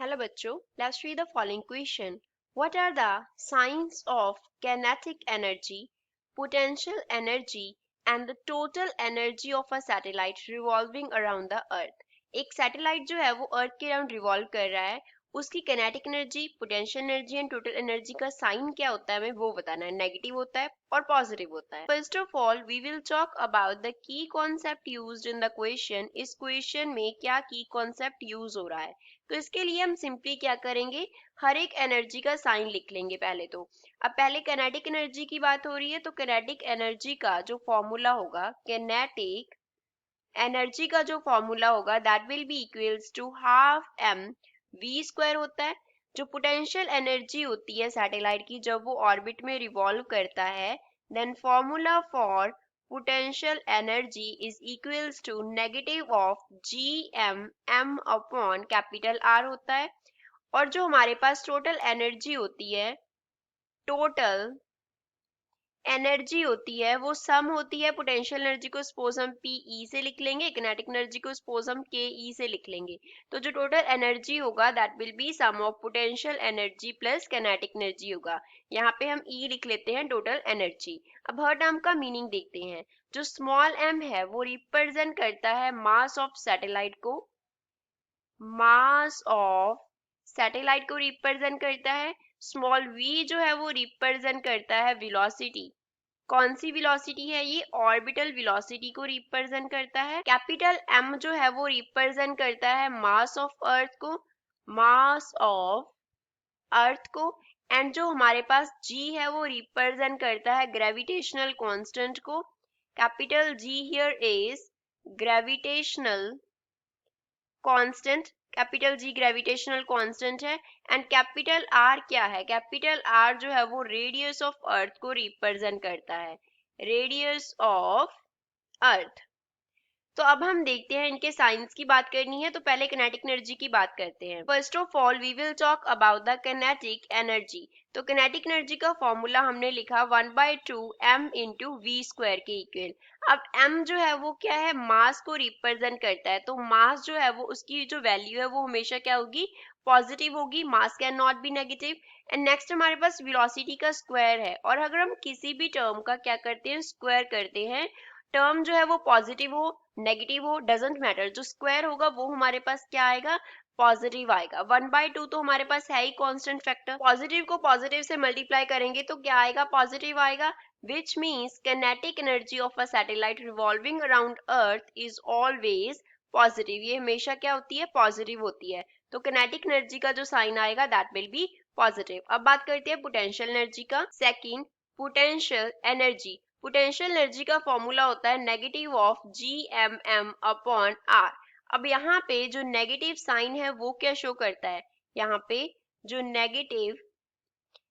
Hello बच्चों, let's read the following question. What are the signs of kinetic energy, potential energy and the total energy of a satellite revolving around the earth? एक satellite जो है वो अर्थ के around revolve कर रहा है, उसकी kinetic energy, potential energy and total energy का साइन क्या होता है हमें वो बताना है. नेगेटिव होता है और पॉजिटिव होता है. First of all we will talk about the key concept used in the question. इस क्वेश्चन में क्या की कॉन्सेप्ट यूज हो रहा है. तो इसके लिए हम सिंपली क्या करेंगे, हर एक एनर्जी का साइन लिख लेंगे पहले तो. अब पहले किनेटिक एनर्जी की बात हो रही है तो किनेटिक एनर्जी का जो फॉर्मूला होगा, किनेटिक एनर्जी का जो फॉर्मूला होगा that will be equals to half m v square होता है. जो पोटेंशियल एनर्जी होती है सैटेलाइट की जब वो ऑर्बिट में रिवॉल्व करता है, then formula for potential energy is equals to negative of gm upon capital R होता है. और जो हमारे पास टोटल एनर्जी होती है, टोटल एनर्जी होती है वो सम होती है. पोटेंशियल एनर्जी को सपोज हम पीई से लिख लेंगे, किनेटिक एनर्जी को सपोज हम के से लिख लेंगे. तो जो टोटल एनर्जी होगा that will be sum of potential energy plus kinetic energy होगा. यहाँ पे हम ई लिख लेते हैं टोटल एनर्जी. अब हर टर्म का मीनिंग देखते हैं. जो स्मॉल एम है वो रिप्रेजेंट करता है मास ऑफ सैटेलाइट को, मास ऑफ सैटेलाइट को रिप्रेजेंट करता है. स्मॉल v जो है वो रिप्रेजेंट करता है वेलोसिटी. कौन सी वेलोसिटी है ये, ऑर्बिटल वेलोसिटी को रिप्रेजेंट करता है. कैपिटल m जो है वो रिप्रेजेंट करता है मास ऑफ अर्थ को, मास ऑफ अर्थ को. एंड जो हमारे पास g है वो रिप्रेजेंट करता है ग्रेविटेशनल कांस्टेंट को. Capital G here is gravitational constant. Capital G gravitational constant है. एंड कैपिटल R क्या है, कैपिटल R जो है वो रेडियस ऑफ अर्थ को रिप्रेजेंट करता है, रेडियस ऑफ अर्थ. तो अब हम देखते हैं इनके साइंस की बात करनी है तो पहले किनेटिक एनर्जी की बात करते हैं. First of all we will talk about the kinetic energy. तो किनेटिक एनर्जी का फॉर्मूला हमने लिखा 1/2 m इंटू वी स्क्वायर के इक्वल. अब m जो है वो क्या है, मास को रिप्रेजेंट करता है. तो मास जो है वो उसकी जो वैल्यू है वो हमेशा क्या होगी, पॉजिटिव होगी. मास can not be negative. And next हमारे पास वेलोसिटी का स्क्वायर है. और अगर हम किसी भी टर्म का क्या करते हैं, स्क्वायर करते हैं, टर्म जो है वो पॉजिटिव हो नेगेटिव हो डजेंट मैटर, जो स्क्वायर होगा वो हमारे पास क्या आएगा, पॉजिटिव आएगा. 1/2 तो हमारे पास है ही कांस्टेंट फैक्टर. पॉजिटिव को पॉजिटिव से मल्टीप्लाई करेंगे तो क्या आएगा, पॉजिटिव आएगा. Which means kinetic energy of a satellite revolving around earth is always positive. ये हमेशा क्या होती है, पॉजिटिव होती है. तो किनेटिक एनर्जी का जो साइन आएगा दैट विल बी पॉजिटिव. अब बात करते हैं पोटेंशियल एनर्जी का. Second, potential energy. Potential energy का फॉर्मूला होता है negative of gmm upon r. अब यहाँ पे जो नेगेटिव साइन है वो क्या शो करता है, यहाँ पे जो नेगेटिव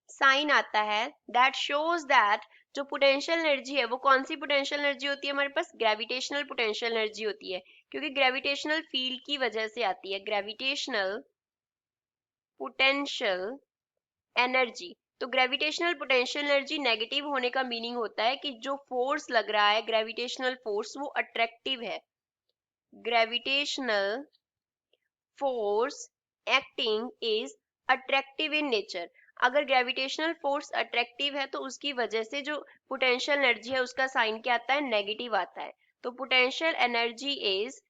साइन आता है दैट शोज दैट जो पोटेंशियल एनर्जी है वो कौन सी पोटेंशियल एनर्जी होती है हमारे पास, ग्रेविटेशनल पोटेंशियल एनर्जी होती है. क्योंकि ग्रेविटेशनल फील्ड की वजह से आती है ग्रेविटेशनल पोटेंशियल एनर्जी. तो ग्रेविटेशनल पोटेंशियल एनर्जी नेगेटिव होने का मीनिंग होता है कि जो फोर्स लग रहा है ग्रेविटेशनल फोर्स वो अट्रैक्टिव है. Gravitational force acting is attractive in nature. अगर ग्रेविटेशनल फोर्स अट्रैक्टिव है तो उसकी वजह से जो पोटेंशियल एनर्जी है उसका साइन क्या आता है, नेगेटिव आता है. तो potential energy is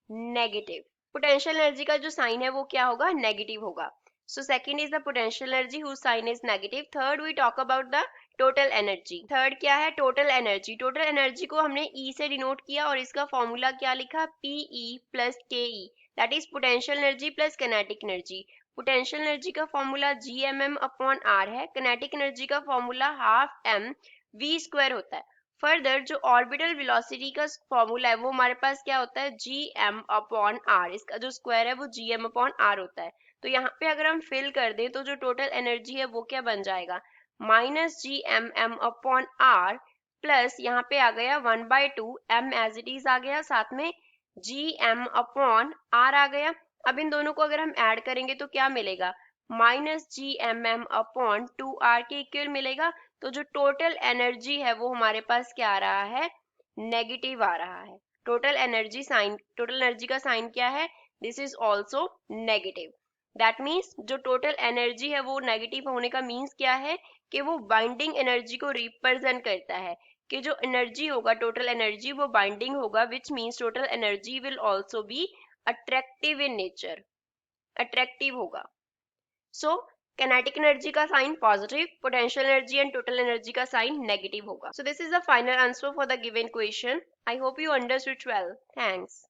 negative. Potential energy का जो साइन है वो क्या होगा, नेगेटिव होगा. So second is the potential energy whose sign is negative. Third we talk about the total energy. Third क्या है, total energy. Total energy को हमने E से डिनोट किया और इसका फॉर्मूला क्या लिखा, PE plus KE. That is potential energy plus kinetic energy. Potential energy का फॉर्मूला gmm अपॉन r है. kinetic energy का formula half m v square होता है. फर्दर जो ऑर्बिटल वेलोसिटी का फॉर्मूला है वो हमारे पास क्या होता है, gm अपॉन r. इसका जो स्क्वायर है वो gm अपॉन r होता है. तो यहाँ पे अगर हम फिल कर दें तो जो टोटल एनर्जी है वो क्या बन जाएगा, minus gmm upon r plus यहाँ पे आ गया 1/2 m एज इट इज आ गया, साथ में gm अपॉन r आ गया. अब इन दोनों को अगर हम ऐड करेंगे तो क्या मिलेगा, माइनस gmm अपॉन 2r के इक्वल मिलेगा. तो जो टोटल एनर्जी है वो हमारे पास क्या आ रहा है, नेगेटिव आ रहा है. Total energy sign, total energy का साइन क्या है, this is also negative. That means जो टोटल एनर्जी है वो नेगेटिव होने का मीन्स क्या है कि वो बाइंडिंग एनर्जी को रिप्रेजेंट करता है, कि जो एनर्जी होगा टोटल एनर्जी वो बाइंडिंग होगा, which means total energy will also be attractive in nature, attractive होगा। सो kinetic एनर्जी का sign positive, potential energy and total energy का साइन नेगेटिव होगा। So this is the final answer for the given question. I hope you understood well. Thanks.